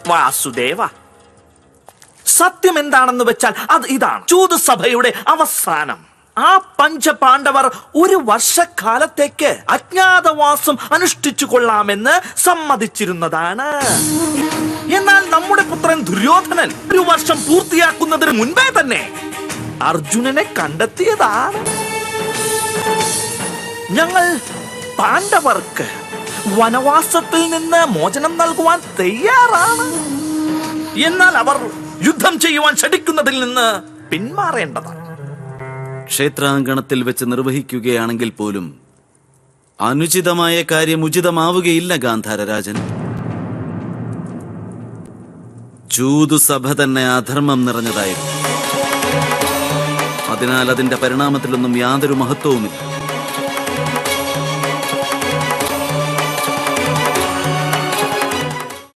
വാസുദേവ, സത്യം എന്താണെന്ന് വെച്ചാൽ അത് ഇതാണ്. ചൂതുസഭയുടെ അവസാനം ആ പഞ്ചപാണ്ഡവർ 1 വർഷക്കാലത്തേക്ക് അജ്ഞാതവാസം അനുഷ്ഠിച്ചു കൊള്ളാമെന്ന് സമ്മതിച്ചിരുന്നതാണ്. എന്നാൽ നമ്മുടെ പുത്രൻ ദുര്യോധനൻ 1 വർഷം പൂർത്തിയാക്കുന്നതിന് മുൻപേ തന്നെ അർജുനനെ കണ്ടെത്തിയതാണ്. ഞങ്ങൾ പാണ്ഡവർക്ക് വനവാസത്തിൽ നിന്ന് മോചനം നൽകുവാൻ തയ്യാറാണ്. എന്നാൽ അവർ യുദ്ധം ചെയ്യുവാൻ ശഠിക്കുന്നതിൽ നിന്ന് പിന്മാറേണ്ടതാണ്. ക്ഷേത്രാങ്കണത്തിൽ വെച്ച് നിർവഹിക്കുകയാണെങ്കിൽ പോലും അനുചിതമായ കാര്യം ഉചിതമാവുകയില്ല ഗാന്ധാരരാജൻ. ചൂതുസഭ തന്നെ അധർമ്മം നിറഞ്ഞതായിരുന്നു. അതിനാൽ അതിന്റെ പരിണാമത്തിലൊന്നും യാതൊരു മഹത്വവുമില്ല.